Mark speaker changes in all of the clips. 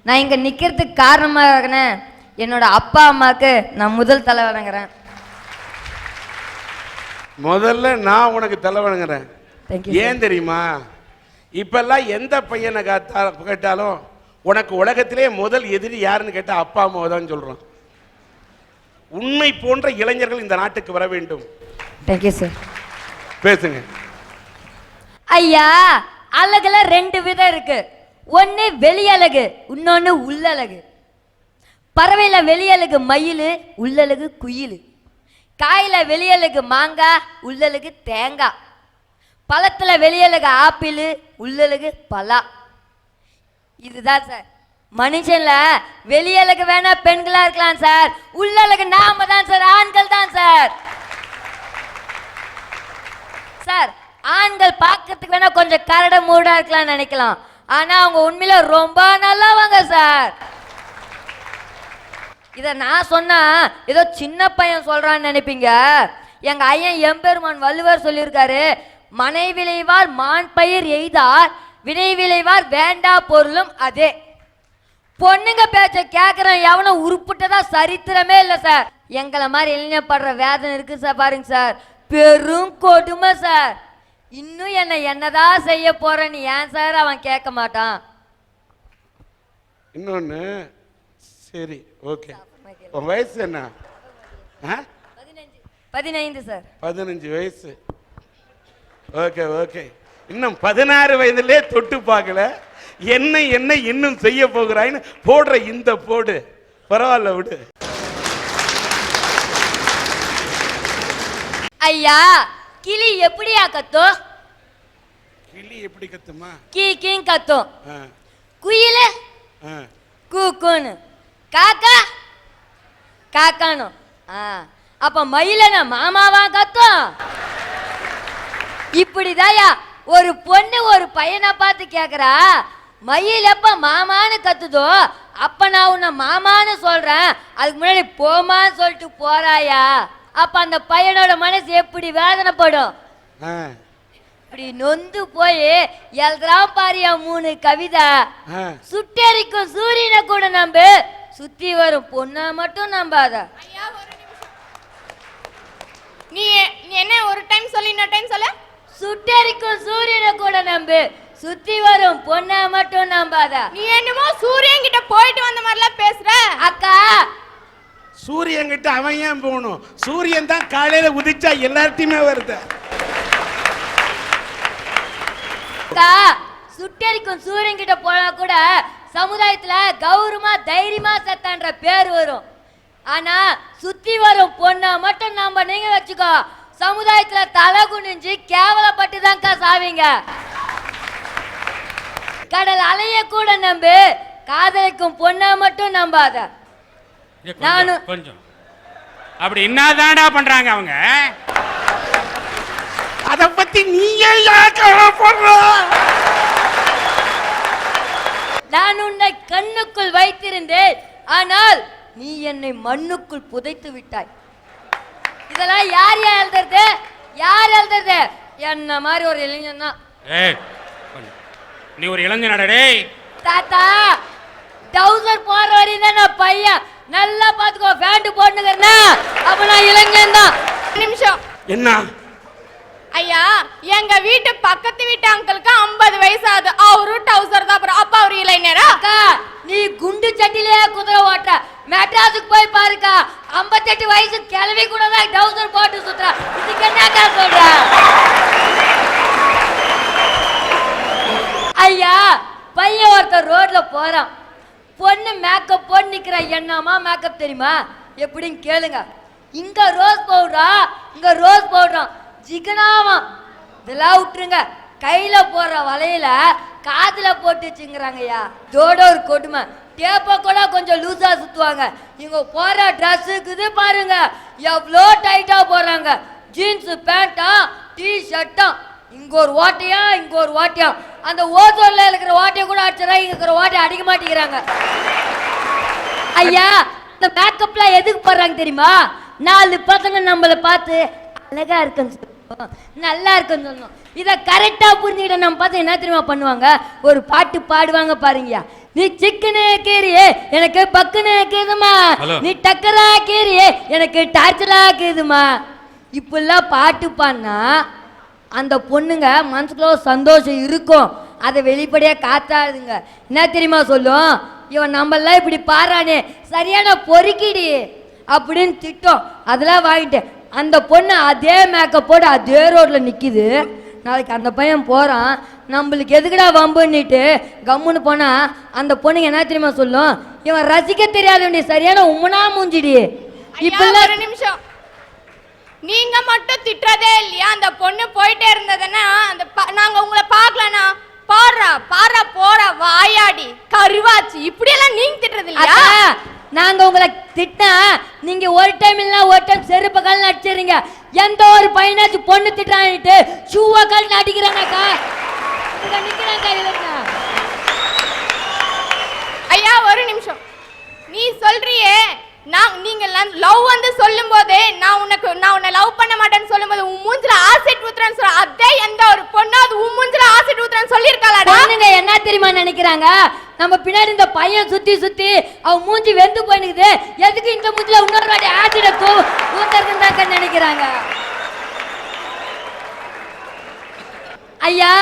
Speaker 1: நான் இங்கே நிற்கிறதுக்கு காரணமாக என்னோட அப்பா அம்மாவுக்கு நான் முதல் தலை வணங்குறேன்.
Speaker 2: முதல்ல நான் உனக்கு தலை வணங்குறேன். ஏன் தெரியுமா? இப்பெல்லாம் எந்த பையனை கேட்டாலும் உனக்கு உலகத்திலே முதல் எதிரி யாருன்னு கேட்டால் அப்பா அம்மாவை தான் சொல்கிறான். உண்மை போன்ற இளைஞர்கள் இந்த நாட்டுக்கு வர வேண்டும்.
Speaker 1: Thank you sir.
Speaker 2: பேசுங்க
Speaker 1: ஐயா. அழகுல ரெண்டு விதம் இருக்கு. ஒன்று வெளியழகு, இன்னொன்று உள்ளழகு. பறவையில வெளியழகு மயில், உள்ளழகு குயில். காயில வெளியழகு மாங்காய், உள்ளழகு தேங்காய். பழத்துல வெளியழகு ஆப்பிள், உள்ளழகு பலா. இதுதான் சார். மனுஷன்ல வெளியழகு வேணா பெண்களா இருக்கலாம் சார், உள்ளழகு நாம தான் சார், ஆண்கள் தான் சார். சார் ஆண்கள் பார்க்கறதுக்கு வேணா கொஞ்சம் கரட மூடா இருக்கலாம் நினைக்கலாம், ஆனா அவங்க உண்மையில ரொம்ப நல்லவங்க சார். இத நான் சொன்னா ஏதோ சின்ன பையன் சொல்றான்னு நினைப்பீங்க. எங்க ஐயன் எம்பெருமான் வள்ளுவர் சொல்லியிருக்காரு, மனை விளைவார் மான் பயிர் எய்தார், வினை விளைவார் வேண்டா பொருளும் அதே. பொண்ணுங்க பேச்ச கேட்கறேன் எவனும் உருப்பிட்டதா சரித்திரமே இல்லை சார். எங்களை மாதிரி இளைஞர் படுற வேதனை இருக்கு சார். பாருங்க சார், பெரும் கொடுமை சார். இன்னும் என்னதான் செய்ய போறேன்னு ஏன் சார் அவன் கேட்க மாட்டான்?
Speaker 2: இன்னொன்னு சரி, ஓகே. உன் வயசு என்ன?
Speaker 1: 15 சார்.
Speaker 2: 15 வயசு. Okay okay. இன்னும் 16 வயதிலே தொட்டு பார்க்கல. என்ன என்ன இன்னும் செய்ய போகிறாயின்னு போடுற இந்த போடு பரவாயில்ல விடு.
Speaker 1: ஐயா, கிளி எப்படியா கத்தும்?
Speaker 2: கிளி எப்படி கத்துமா?
Speaker 1: கீ கீங் கத்தும். குயில கூக்குன்னு, காக்கா காக்கானும். அப்ப மயிலன மாமாவா கத்தும்? இப்படிதாயா ஒரு பொண்ணு ஒரு பையனை பார்த்து கேக்குறா, மயில் எப்ப மாமான்னு கத்துதோ அப்ப நான் உன்னை மாமான்னு சொல்றேன், அதுக்கு முன்னாடி போமான்னு சொல்லிட்டு போறாயா? அப்ப அந்த பையனோட மனசு எப்படி வேதனைப்படும்? இப்படி நொந்து போய் எழுதுறான் பாரியா 3 கவிதை. சுட்டெரிக்கும் சூரியனை கூட நம்ப, சுத்தி வரும் பொண்ணா மட்டும் நம்பாத.
Speaker 3: நீ என்ன ஒரு டைம் சொல்லி இன்னொரு டைம் சொல்ல?
Speaker 1: சுட்டெரிக்கும் சூரியனை கூட நம்பு, சுத்தி வரும் பொண்ணா மட்டும் நம்பாத.
Speaker 3: நீ என்னமோ சூரியன் கிட்ட போயிட்டு வந்த மாதிரிலாம் பேசுற.
Speaker 1: அக்கா,
Speaker 2: சூரியன் கிட்ட அவன் ஏன் போகணும்? சூரியன் தான் காலையில உதிச்சா எல்லார்ட்டையுமே வருது.
Speaker 1: அக்கா, சுட்டெரிக்கும் சூரியன் கிட்ட போனா கூட சமுதாயத்துல கௌரவமா தைரியமா செத்தான்ற பேர் வரும். ஆனா சுத்தி வரும் பொண்ணா மட்டும் நம்ம நீங்க வச்சுக்கோ, சமுதாயத்துல தலை குனிஞ்சு கேவலப்பட்டு தான்க்கா சாவீங்க. கடல் அலைய கூட நம்பு, காதலிக்கும் பொண்ணா மட்டும் நம்பாத. நானும்
Speaker 4: கொஞ்சம் அப்படி என்னதான்டா பண்றாங்க அவங்க?
Speaker 2: அத பத்தி நீயே போடுற?
Speaker 1: நான் உன்னை கண்ணுக்குள் வைத்திருந்தேன், ஆனால் நீ என்னை மண்ணுக்குள் புதைத்து விட்டாய். இதெல்லாம் யார் எழுதுறது? யார் எழுதுறது? என்ன மாதிரி ஒரு இளைஞன் தான்.
Speaker 4: நீ ஒரு இளைஞனடா டேய்.
Speaker 1: தாத்தா, டவுசர் போற வரையும் தான் நான் பையன், நல்லா பாத்துக்கோ. பேண்ட் போட்டுக்கிறேன்னா அப்ப நான் இளைஞன் தான்.
Speaker 3: நிமிஷம்.
Speaker 2: என்ன
Speaker 3: ஐயா, எங்க வீட்டு பக்கத்து வீட்டு அங்கிளுக்கு 50 வயசு ஆகுது, அவரு டவுசர் தான். அப்ப அவரு இளைஞரா?
Speaker 1: அக்கா, நீ குண்டு சட்டிலே குதிரை ஓட்ட. மெட்ராஸுக்கு போய் பாருக்கா, 58 வயசு கிளவி கூட தான் டவுசர் போட்டு சுத்துறா. இதுக்கு என்னக்கா சொல்ற? ஐயா, பையன் ஒருத்தர் ரோட்ல போறான், பொண்ணு மேக்கப் போட்டு நிக்கிற. என்னமா மேக்கப் தெரியுமா? எப்படின்னு கேளுங்க. இங்க ரோஸ் பவுடரா, இங்க ரோஸ் பவுடரா, ஜிகனாவா. இதெல்லாம் விட்டுருங்க. கையில போற வலையில காதுல போட்டு வச்சுங்கிறாங்கய்யா. இதோட ஒரு கொடுமை, டேப்ப கூட கொஞ்சம் லூசா சுத்துவாங்க. இவங்க போற ட்ரெஸ்ஸுக்குது பாருங்க, எவ்வளோ டைட்டா போடுறாங்க. ஜீன்ஸ் பேண்டா, டி ஷர்ட்டா, இங்க ஒரு ஓட்டையா இங்க ஒரு ஓட்டையா. அந்த ஓசோன்ல இருக்கிற ஓட்டையை கூட அடிச்சுறா, இங்க இருக்கிற ஓட்டையை அடிக்க மாட்டேங்கிறாங்க. ஐயா, இந்த மேக்கப்லாம் எதுக்கு போடுறாங்க தெரியுமா? 4 பசங்க நம்மளை பார்த்து அழகா இருக்குன்னு சொல்லணும், நல்லா இருக்குன்னு சொல்லணும். இதை கரெக்டா புரிஞ்சுக்கிட்ட நம்ம பார்த்து என்ன தெரியுமா பண்ணுவாங்க? ஒரு பாட்டு பாடுவாங்க பாருங்கயா. நீ சிக்கனு கீரியே எனக்கு பக்குன்னு கீதுமா,
Speaker 4: ஹலோ.
Speaker 1: நீ டக்கரா கீரியே எனக்கு டார்ச்சலா கீதுமா. இப்பெல்லாம் பாட்டு பாடினா அந்த பொண்ணுங்க மனசுக்குள்ள ஒரு சந்தோஷம் இருக்கும், அதை வெளிப்படையாக காத்தாதுங்க. என்ன தெரியுமா சொல்லும், இவன் நம்மளாம் இப்படி பாடுறானே சரியான பொறுக்கிடி அப்படின்னு திட்டம். அதெல்லாம் வாங்கிட்டேன். அந்த பொண்ணு அதே மேக்கப்போடு அதே ரோட்டில் நிற்கிது. நாளைக்கு அந்த பையன் போகிறான், நம்மளுக்கு எதுக்குடா வம்புன்னுட்டு கம்முன்னு போனால் அந்த பொண்ணுங்க என்ன தெரியுமா சொல்லும், இவன் ரசிக்க தெரியாத வேண்டிய சரியான உம்மனா மூஞ்சிடி.
Speaker 3: ஐயா,
Speaker 1: இப்பெல்லாம்
Speaker 3: ஒரு நிமிஷம். நீங்க மட்டும் திட்டுறதே இல்லையா? அந்த பொண்ணு போயிட்டே இருந்ததுன்னா அந்த நாங்க உங்களை பார்க்கலனா பாடுறா பாடுறா போற வாயாடி கருவாச்சு இப்படி எல்லாம் நீங்க திட்டுறது இல்லையா?
Speaker 1: நாங்க உங்களை திட்டா நீங்க ஒரு டைம் இல்ல ஒரு டைம் செருப்பு கால் அடிச்சிருங்க. எந்த ஒரு பையனாச்சும் பொண்ணு திட்டான்ட்டு ஷூவா கால் அடிக்கிறானாக்கா நிக்கிறாங்க.
Speaker 3: ஐயா ஒரு நிமிஷம். நீ சொல்றியே நீங்க லவ் வந்து சொல்லும் போதே நான் உன்னை லவ் பண்ண மாட்டேன்னு சொல்லும் போது உன் மூஞ்சில ஆசிட் ஊத்துறேன்னு சொல்ற, அதே எந்த ஒரு பொண்ணு அது உன் மூஞ்சில ஆசிட் ஊத்துறேன்னு சொல்லிருக்காளடா?
Speaker 1: பொண்ணுங்க என்ன தெரியுமா நினைக்கிறாங்க, நம்ம பின்னாடி இந்த பையன் சுத்தி சுத்தி அவன் மூஞ்சி வெந்து போயிடுது, எதுக்கு இந்த மூஞ்சில இன்னொரு வாட்டி ஆசிட ஊத்துறதுன்னு நினைக்கிறாங்க. ஐயா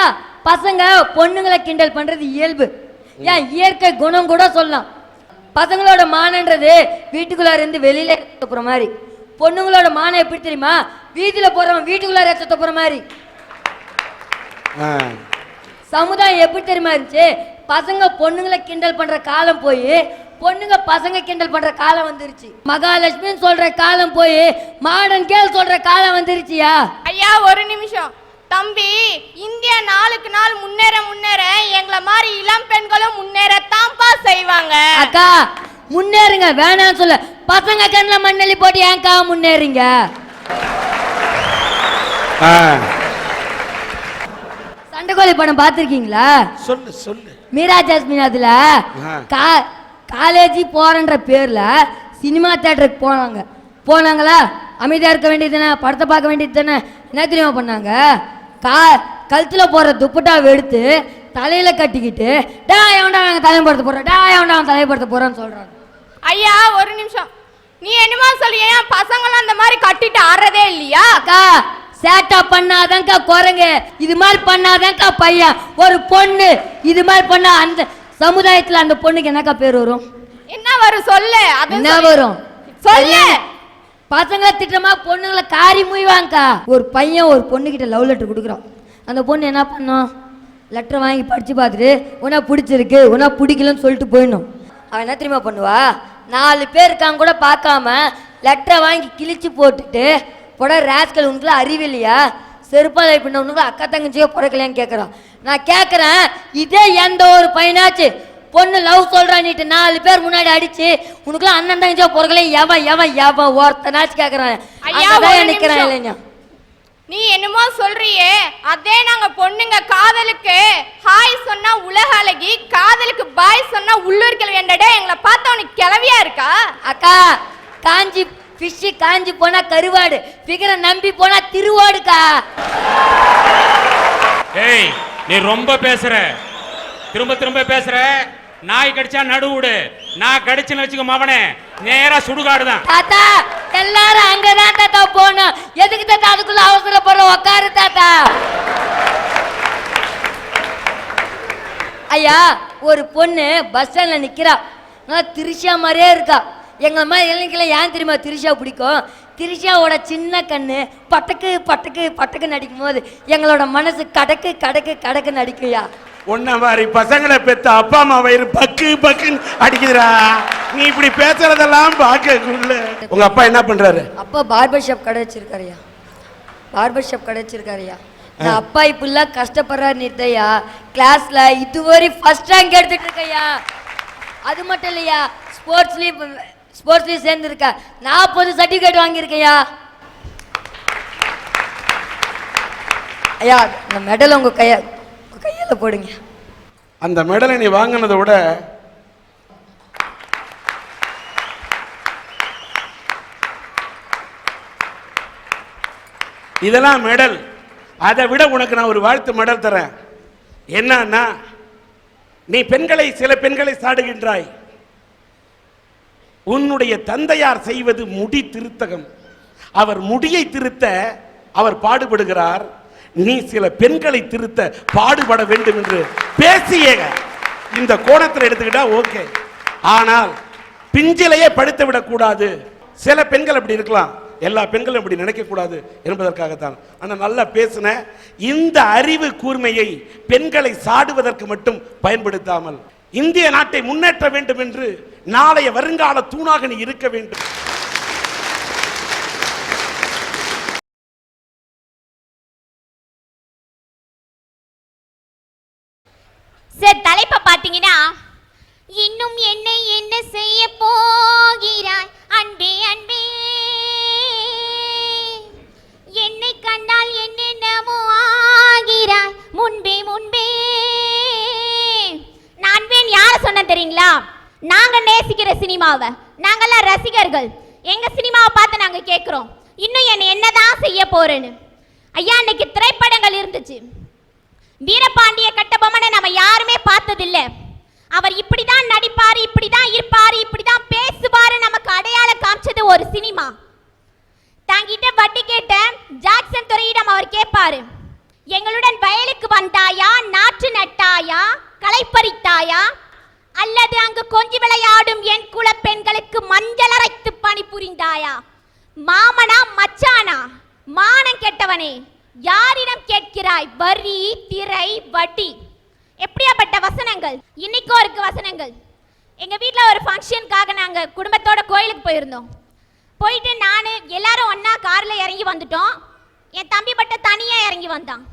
Speaker 1: பசங்க பொண்ணுங்களை கிண்டல் பண்றது இயல்பு, ஏன் இயற்கை குணம் கூட சொல்லலாம். பசங்களோட மானன்றது வீட்டுக்குள்ளார இருந்து வெளியில போற மாதிரி, பொண்ணுங்களோட மானம் எப்படி தெரியுமா, வீதியில போறவன் வீட்டுக்குள்ளார ஏற்ற போற மாதிரி. சமுதாயம் எப்படி தெரியுமா இருந்துச்சு, பசங்க பொண்ணுங்களை கிண்டல் பண்ற காலம் போய் பொண்ணுங்க பசங்க கிண்டல் பண்ற காலம் வந்துருச்சு. மகாலட்சுமின்னு சொல்ற காலம் போய் மாடர்ன் கேர்ள் சொல்ற காலம் வந்துருச்சியா?
Speaker 3: ஐயா ஒரு நிமிஷம் தம்பி, இந்தியா நாளுக்கு நாள் முன்னேற முன்னேற எங்களை மாதிரி இளம் பெண்களும் முன்னேறத்தான்ப்பா செய்வாங்க.
Speaker 1: அக்கா முன்னேறுங்க வேணாம்னு சொல்ல, பசங்க கண்ணில் மண்ணெல்லி போட்டு ஏன்க்கா முன்னேறீங்க? சண்டைக்கோழி படம் பார்த்துருக்கீங்களா?
Speaker 2: சொல்லு சொல்லு.
Speaker 1: மீரா ஜாஸ்மின் அதுல காலேஜ் போறன்ற பேர்ல சினிமா தியேட்டருக்கு போனாங்களா? அமைதியா இருக்க வேண்டியது தானே, படத்தை பார்க்க வேண்டியது தானே. என்ன தெரியுமா பண்ணாங்க, கழுத்துல போற துப்பட்டாவை எடுத்து தலையில கட்டிக்கிட்டு டா எவன்டா நாங்க தலைப்படுத்த போறோம், டா எவன்டா அவன் தலைப்படுத்த போறோம்னு சொல்றாங்க.
Speaker 3: ஐயா ஒரு நிமிஷம். நீ என்னமா சொல்லியா? பசங்களாம் அந்த மாதிரி கட்டிட்டு ஆடுறதே இல்லையா?
Speaker 1: அக்கா சேட்டா பண்ணாதான்க்கா குரங்கு, இது மாதிரி பண்ணாதான்க்கா பையன். ஒரு பொண்ணு இது மாதிரி பண்ணா அந்த சமுதாயத்துல அந்த பொண்ணுக்கு என்னக்கா பேர் வரும்?
Speaker 3: என்ன வரும் சொல்லு.
Speaker 1: என்ன வரும்
Speaker 3: சொல்லு.
Speaker 1: பசங்களை திட்டமா பொண்ணுங்களை காரி முய்வாங்கக்கா. ஒரு பையன் ஒரு பொண்ணுகிட்ட லவ் லெட்டர் கொடுக்குறான். அந்த பொண்ணு என்ன பண்ணும், லெட்டர் வாங்கி படிச்சு பார்த்துட்டு உன்னா பிடிச்சிருக்கு உன்னா பிடிக்கலன்னு சொல்லிட்டு போயிடணும். அவன் என்ன தெரியுமா பண்ணுவா, 4 பேர் இருக்காங்க கூட பார்க்காம லெட்டரை வாங்கி கிழிச்சு போட்டுட்டு போட ராஸ்கல் உனக்குலாம் அறிவில்லையா, செருப்பாலை பின்ன உனக்குலாம் அக்கா தங்கச்சியோ பிறக்கலையான்னு கேட்குறான். நான் கேட்குறேன், இதே எந்த ஒரு பையனாச்சு பொண்ணு லவ் சொல்றான்ட்டு 4 பேர் முன்னாடி அடிச்சு உனக்குலாம் அண்ணன் தங்கச்சியோ பிறக்கலையே எவன் எவன் எவன் ஒருத்தனாச்சு கேட்குறான். நிற்கிறேன் இல்லைங்க.
Speaker 3: நீ என்னமோ சொல்றியே, அதே நாங்க பொண்ணுங்க காதலுக்கு ஹாய் சொன்னா உலக அழகி, காதலுக்கு பாய் சொன்னா உள்ளூர் கிழவி என்றடே எங்களை பார்த்தா உனக்கு கிளவியா இருக்கா?
Speaker 1: அக்கா காஞ்சி ஃபிஷ் காஞ்சி போனா கருவாடு, பிகரை நம்பி போனா திருவாடுக்கா.
Speaker 4: ஏய் நீ ரொம்ப பேசுற, திரும்ப திரும்ப பேசுற. நாய் கடிச்சா நடுவுடு, நான் கடிச்சுன்னு வச்சுக்க மவனே நேரா சுடுகாடு தான்.
Speaker 1: தாத்தா எல்லாரும் அங்கதான் தாத்தா போகணும், எதுக்கு தாத்தா அதுக்குள்ள அவசரப்படுற, உக்காரு தாத்தா. ஐயா ஒரு பொண்ணு பஸ் ஸ்டாண்ட்ல நிக்கிறா, நல்லா திரிஷா மாதிரியே இருக்கா. எங்களை மாதிரி இளைஞர்கள் ஏன் தெரியுமா திரிஷா பிடிக்கும், திரிஷாவோட சின்ன கண்ணு பட்டக்கு பட்டக்கு பட்டக்கு நடிக்கும் போது எங்களோட மனசு கடக்கு கடக்கு கடக்கு நடிக்குயா.
Speaker 2: உன்ன மாதிரி பசங்களை பெத்த அப்பா அம்மா வயிறு பக்கு பக்குன்னு அடிக்குதுடா. நீ இப்படி பேசுறதெல்லாம் பார்க்கக்குள்ள. உங்க அப்பா என்ன பண்றாரு?
Speaker 1: அப்பா பார்பர் ஷாப் கடை வச்சிருக்காருயா, பார்பர் ஷாப் கடை வச்சிருக்காருயா. நான் அப்பா இப்படிலாம் கஷ்டப்படுறாரு நிறுத்தையா, கிளாஸ்ல இதுவரை ஃபர்ஸ்ட் ரேங்க் எடுத்துட்டு இருக்கையா. அது மட்டும் இல்லையா, ஸ்போர்ட்ஸ்லயும் சேர்ந்துருக்கா, 40 சர்டிஃபிகேட் வாங்கியிருக்கையா. ஐயா இந்த மெடல் உங்க கையில போடுங்க.
Speaker 2: அந்த மெடலை நீ வாங்கினதை விட இதெல்லாம் மெடல். அதை விட உனக்கு நான் ஒரு வாழ்த்து மெடல் தரேன். என்னன்னா நீ சில பெண்களை சாடுகின்றாய். உன்னுடைய தந்தையார் செய்வது முடி திருத்தகம். அவர் முடியை திருத்த அவர் பாடுபடுகிறார். நீ சில பெண்களை திருத்த பாடுபட வேண்டும் என்று பேசிய இந்த கோணத்தில் எடுத்துக்கிட்டா ஓகே. ஆனால் பிஞ்சிலையே படுத்து விடக்கூடாது. சில பெண்கள் அப்படி இருக்கலாம், எல்லா பெண்களும் அப்படி நினைக்க கூடாது என்பதற்காகத்தான். ஆனால் நல்லா பேசின இந்த அறிவு கூர்மையை பெண்களை சாடுவதற்கு மட்டும் பயன்படுத்தாமல் இந்திய நாட்டை முன்னேற்ற வேண்டும் என்று நாளைய வருங்கால தூணாக நீ இருக்க வேண்டும்.
Speaker 3: சார், தலைப்பை பார்த்தீங்கன்னா, இன்னும் என்னை என்ன செய்ய போகிறாய் அன்பே அன்பே, என்னை கண்டால் என்னென்னமோ ஆகிறாய் முன்பே முன்பே. நான் வேன் யார சொன்ன தெரியுங்களா? நாங்க நேசிக்கிற சினிமாவை, நாங்கெல்லாம் ரசிகர்கள், எங்க சினிமாவை பார்த்து நாங்க கேட்கிறோம் இன்னும் என்னதான் செய்ய போறேன்னு. ஐயா, இன்னைக்கு திரைப்படங்கள் இருந்துச்சு. வீரபாண்டிய கட்டபொம்மனை நம்ம யாருமே பார்த்ததில்ல. அவர் இப்படிதான் நடிப்பாரு, இப்படிதான் இருப்பாரு, இப்படிதான் பேசுவாரு, நமக்கு அடையாளம் காமிச்சது ஒரு சினிமா. தாங்கிட்ட வட்டி கேட்ட ஜாக்சன் துரையிடம் அவர் கேட்பாரு, எங்களுடன் வயலுக்கு வந்தாயா, நாற்று நட்டாயா, களை பறித்தாயா, அல்லது அங்கு கொஞ்சி விளையாடும் என் குல பெண்களுக்கு மஞ்சள் அரைத்து பணி புரிந்தாயா? மாமனா மச்சானா? மானம் கெட்டவனே, யாரிடம் கேட்கிறாய் வரி திரை வட்டி? எப்படியாப்பட்ட வசனங்கள்! இன்னைக்கும் இருக்கு வசனங்கள். எங்க வீட்டில் ஒரு ஃபங்க்ஷனுக்காக நாங்க குடும்பத்தோட கோயிலுக்கு போயிருந்தோம். போயிட்டு நான் எல்லாரும் ஒன்னா கார்ல இறங்கி வந்துட்டோம். என் தம்பி மட்டும் தனியா இறங்கி வந்தான்.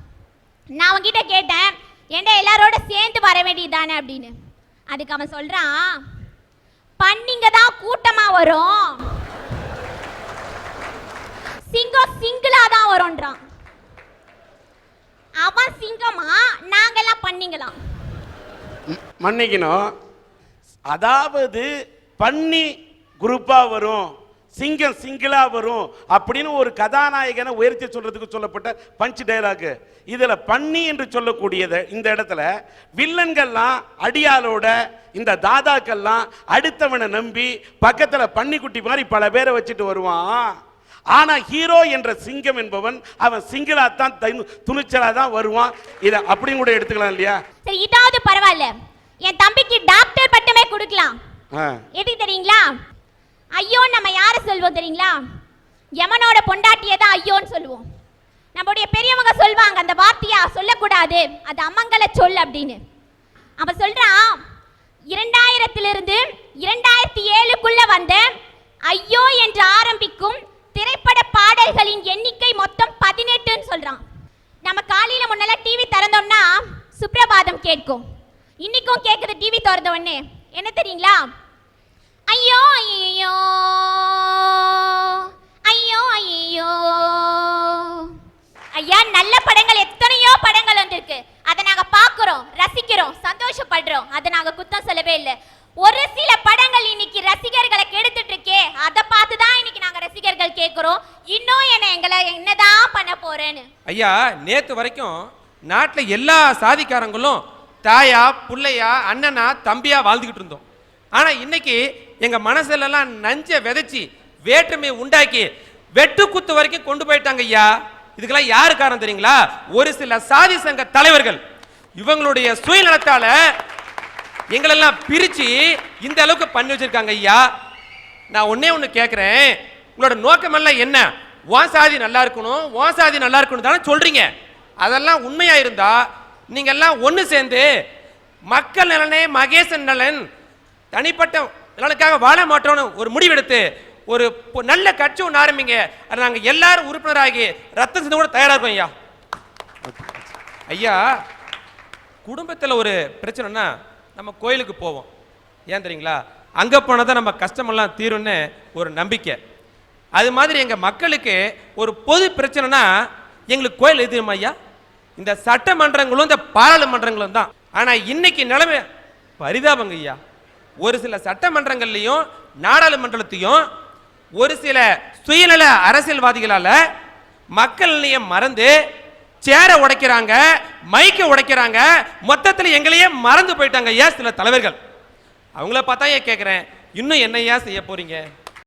Speaker 3: நான் அவன்கிட்ட கேட்டேன், ஏண்டா எல்லாரோட சேர்ந்து வர வேண்டியதானே அப்படின்னு. அதுக்கு அவன் சொல்றான், பண்ணிங்க தான் கூட்டமா வரும், சிங்கம் சிங்கிளா தான் வரும்ன்றான். அவன் சிங்கமா, நாங்கெல்லாம் பண்ணிங்களாம்.
Speaker 2: மன்னிக்கணும், அதாவது பண்ணி குரூப்பா வரும், சிங்கம் சிங்கிளா வரும் அப்படின்னு ஒரு கதாநாயகனை உயர்த்தி சொல்றதுக்கு சொல்லப்பட்ட பஞ்ச் டைலாக். இதுல பண்ணி என்று சொல்லக்கூடியது இந்த இடத்துல வில்லன்கள்லாம் அடியாளோட, இந்த தாதாக்கள்லாம் அடுத்தவனை நம்பி பக்கத்துல பன்னிக்குட்டி மாதிரி பல பேரை வச்சுட்டு வருவான். ஆனா ஹீரோ என்ற சிங்கம் என்பவன் அவன் சிங்கிளா தான், துணிச்சலா தான் வருவான். இத அப்படி கூட எடுத்துக்கலாம் இல்லையா?
Speaker 3: சரி, இதாவது பரவாயில்ல. என் தம்பிக்கு டாக்டர் பட்டமே கொடுக்கலாம். எதுக்கு தெரியுங்களா? ஐயோ நம்ம யார சொல்வோம் தெரியுங்களா? யமனோட பொண்டாட்டியை தான் ஐயோன்னு சொல்லுவோம். நம்முடைய பெரியவங்க சொல்வாங்க, அந்த வார்த்தையா சொல்லக்கூடாது, அது அம்மங்கல சொல் அப்படின்னு. அவன் சொல்றான், 2000 2007 வந்த ஐயோ என்று ஆரம்பிக்கும் திரைப்பட பாடல்களின் எண்ணிக்கை மொத்தம் 18 சொல்றான். நம்ம காலையில முன்னெல்லாம் டிவி திறந்தோம்னா சுப்ரபாதம் கேட்கும். இன்னைக்கும் கேட்குது டிவி திறந்த உடனே. என்ன தெரியுங்களா? ஐயோ ஐயோ ஐயோ ஐயோ. ஐயா, நல்ல படங்கள் எத்தனையோ படங்கள் வந்திருக்கு. அதை நாங்க பார்க்கிறோம், ரசிக்கிறோம், சந்தோஷப்படுறோம். அதை நாங்க குத்தம் சொல்லவே இல்லை. ஒரு சில படங்கள் இன்னைக்கு ரசிகர்களை கெடுத்துட்டு இருக்கே, அதை பார்த்து தான் இன்னைக்கு நாங்க ரசிகர்கள் கேட்கிறோம், இன்னும் எங்களை என்னதான் பண்ண போறேன்னு.
Speaker 5: ஐயா, நேத்து வரைக்கும் நாட்டில் எல்லா சாதிக்காரங்களும் தாயா புள்ளையா அண்ணனா தம்பியா வாழ்ந்துகிட்டு இருந்தோம். ஆனா இன்னைக்கு எங்க மனசுலாம் நஞ்ச விதைச்சி வேற்றுமையை உண்டாக்கி வெட்டு குத்து வரைக்கும் கொண்டு போயிட்டாங்க. ஐயா, இதுக்கெல்லாம் யாரு காரணம் தெரியுங்களா? ஒரு சில சாதி சங்க தலைவர்கள். இவங்களுடைய சுயநலத்தால எங்களெல்லாம் பிரிச்சு இந்த அளவுக்கு பண்ணி வச்சிருக்காங்க. ஐயா, நான் ஒண்ணு கேட்கிறேன், உங்களோட நோக்கம் எல்லாம் என்ன? உன் சாதி நல்லா இருக்கணும், உன் சாதி நல்லா இருக்கணும் தானே சொல்றீங்க. அதெல்லாம் உண்மையா இருந்தா நீங்க எல்லாம் ஒண்ணு சேர்ந்து மக்கள் நலனே மகேசன் நலன், தனிப்பட்ட நலனுக்காக வாழ மாட்டோம்னு ஒரு முடிவெடுத்து ஒரு நல்ல கட்சி ஒன்று ஆரம்பிங்க. அது நாங்கள் எல்லாரும் உறுப்பினராகி ரத்தம் சிந்த கூட தயாரா இருக்கோம். ஐயா ஐயா, குடும்பத்தில் ஒரு பிரச்சனைனா நம்ம கோயிலுக்கு போவோம். ஏன் தெரியுங்களா? அங்கே போனால் தான் நம்ம கஷ்டமெல்லாம் தீரும்னு ஒரு நம்பிக்கை. அது மாதிரி எங்கள் மக்களுக்கு ஒரு பொது பிரச்சனைனா எங்களுக்கு கோயில் எதிரும் ஐயா. இந்த சட்டமன்றங்களும் இந்த பாராளுமன்றங்களும் தான். ஆனால் இன்னைக்கு நிலைமை பரிதாபங்க ஐயா. ஒரு சில சட்டமன்றங்கள்லையும் நாடாளுமன்றத்தையும் ஒரு சில சுயநல அரசியல்வாதிகளால் மக்கள் நிலையம் மறந்து சேரை உடைக்கிறாங்க, மைக்கை உடைக்கிறாங்க, மொத்தத்தில் எங்களையே மறந்து போயிட்டாங்க ஏன் சில தலைவர்கள். அவங்கள பார்த்தா ஏன் கேட்குறேன், இன்னும் என்னையா செய்ய போறீங்க?